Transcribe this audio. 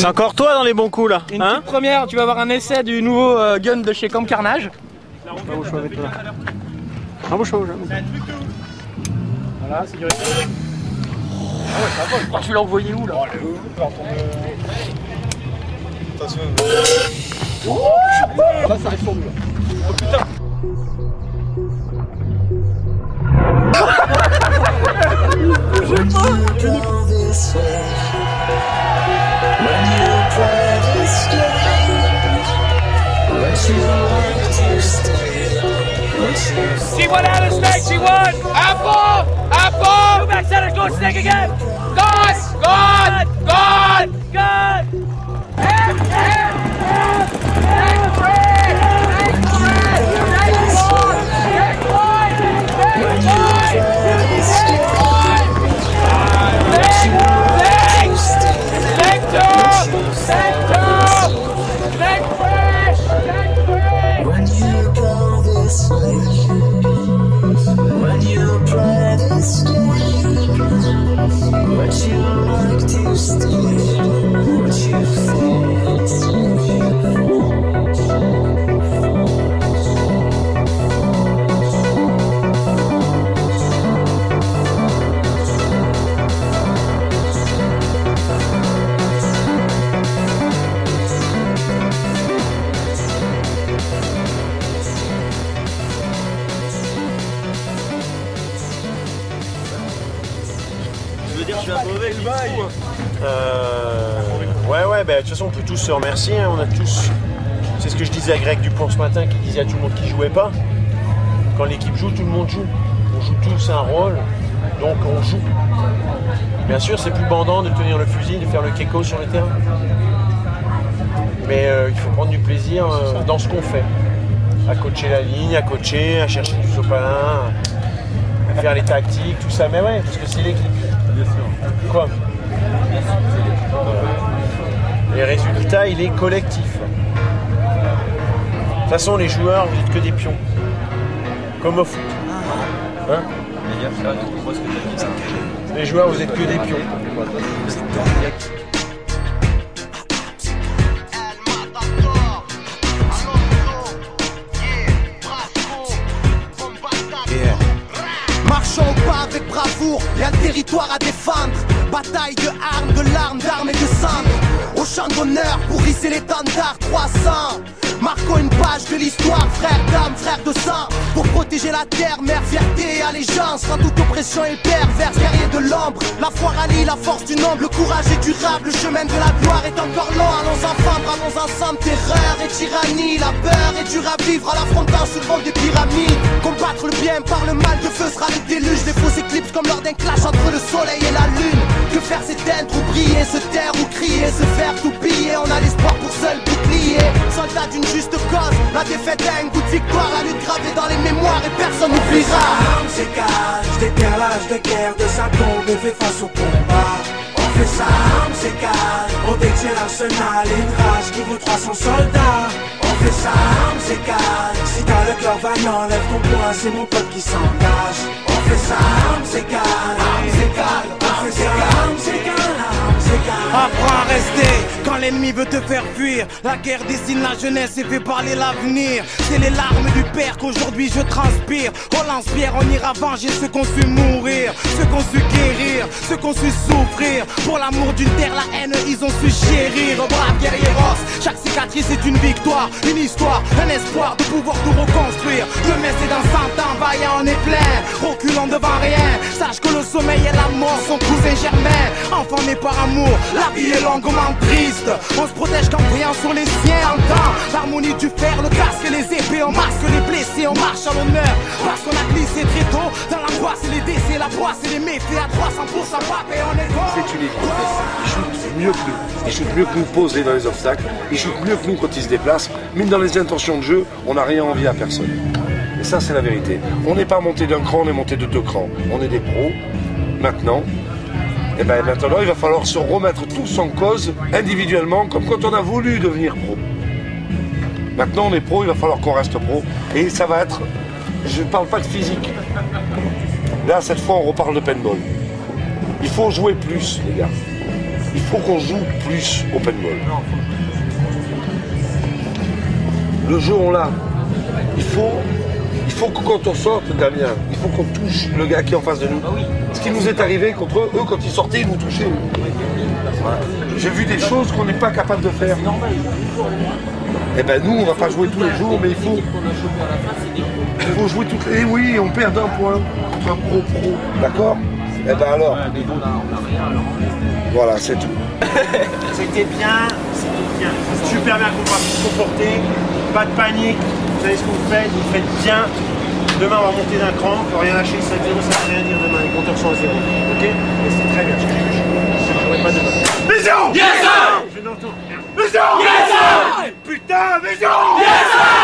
C'est encore toi dans les bons coups là. Une petite première, tu vas avoir un essai du nouveau gun de chez Camp Carnage. Voilà, sécurité. Ah ouais, ça vole. Tu l'as envoyé où là? Attention. Là, ça arrive sur nous. Oh putain. She won out of snake, she won! Apple! Apple! Two back center, go snake again! God! God! God! God! Snake free! Snake free! Snake one! Snake one! Snake two! Snake two! Snake fresh! Snake free! When you go this way, when you play this game, would you like to stay? Would you fall? Ouais, bah, de toute façon on peut tous se remercier, hein. On a tous. C'est ce que je disais à Greg Dupont ce matin, qui disait à tout le monde qui jouait pas. Quand l'équipe joue, tout le monde joue. On joue tous un rôle, donc on joue. Bien sûr, c'est plus bandant de tenir le fusil, de faire le keko sur le terrain. Mais il faut prendre du plaisir dans ce qu'on fait. À coacher la ligne, à coacher, à chercher du sopalin, à faire les tactiques, tout ça. Mais ouais, parce que c'est l'équipe. Bien sûr. Quoi? Les résultats, il est collectif. De toute façon, les joueurs, vous n'êtes que des pions. Comme au foot. Hein? Les joueurs, vous êtes que des pions. Marchons au pas avec bravoure, et un territoire à défendre. Bataille de armes, de larmes, d'armes et de cendres. Au champ d'honneur pour hisser l'étendard 300. Marquons une page de l'histoire, frère d'âme, frère de sang. Pour protéger la terre, mère, fierté et allégeance. Quand toute oppression est perverse, guerrier de l'ombre. La foi rallie la force du nombre, le courage est durable. Le chemin de la gloire est encore long. Allons enfants, bravons ensemble terreur et tyrannie. La peur est dure à vivre en l'affrontant sous le vent des pyramides. Combattre le bien par le mal, de feu sera le déluge. Des fausses éclipses comme lors d'un clash entre le soleil et la lune. Que faire s'éteindre ou briller, se taire ou crier, se faire tout piller. On a l'espoir pour seul bouclier. Soldat d'une juste cause, la défaite a un goût de victoire. La lutte gravée dans les mémoires et personne n'oubliera. Armes s'écagent, déterrage de guerre de sa tombe et fait face au combat. On fait ça, armes s'écagent, on détient l'arsenal et une rage qui vaut 300 soldats. On fait ça, armes s'écagent, si t'as le cœur vaillant, lève ton poing, c'est mon peuple qui s'engage. On fait ça, armes s'égalent, armes égales. On fait ça, armes égales, armes égales. Apprends à rester quand l'ennemi veut te faire fuir. La guerre dessine la jeunesse et fait parler l'avenir. C'est les larmes du père qu'aujourd'hui je transpire. On lance-pierre, on ira venger ceux qu'on su mourir, ceux qu'on su guérir, ceux qu'on su souffrir. Pour l'amour d'une terre, la haine, ils ont su chérir. Brave guerrieros, chaque cicatrice est une victoire, une histoire, un espoir de pouvoir tout reconstruire. Demain c'est dans 100 ans, vaillant on est plein, reculant devant rien. Sache que le sommeil et la mort sont cousins germains. Enfant né par amour, la vie est longuement triste. On se protège qu'en priant sur les siens. Entend l'harmonie du fer, le casque et les épées. On masque les blessés, on marche à l'honneur. Parce qu'on a glissé très tôt dans l'angoisse et les décès, la poisse et les méfaits à 300% pape et on est bon. C'est une équipe. Ils shootent mieux que nous. Ils shootent mieux que nous posés dans les obstacles. Ils shootent mieux que nous quand ils se déplacent. Mais dans les intentions de jeu, on n'a rien envie à personne. Et ça, c'est la vérité. On n'est pas monté d'un cran, on est monté de 2 crans. On est des pros. Maintenant, et ben maintenant, il va falloir se remettre tous en cause individuellement, comme quand on a voulu devenir pro. Maintenant, on est pro, il va falloir qu'on reste pro. Et ça va être... Je ne parle pas de physique. Là, cette fois, on reparle de paintball. Il faut jouer plus, les gars. Il faut qu'on joue plus au paintball. Le jeu, on l'a. Il faut que quand on sorte, Damien, il faut qu'on touche le gars qui est en face de nous. Ce qui nous est arrivé contre eux, quand ils sortaient, ils nous touchaient. Voilà. J'ai vu des choses qu'on n'est pas capable de faire. Eh ben nous, on va pas jouer tous les jours, mais il faut jouer toutes les... Eh oui, on perd d'un point contre un pro, d'accord? Eh ben alors, voilà, c'est tout. C'était bien, super bien comporté, pas de panique, vous savez ce que vous faites bien. Demain on va monter d'un cran, il ne faut rien lâcher, 5-0, ça ne veut rien dire demain, les compteurs sont à 0. Ok? Mais c'est très bien, je ne jouerai pas demain. Vision! Yes sir! Je n'entends rien. Vision! Yes sir! Putain, vision! Yes sir!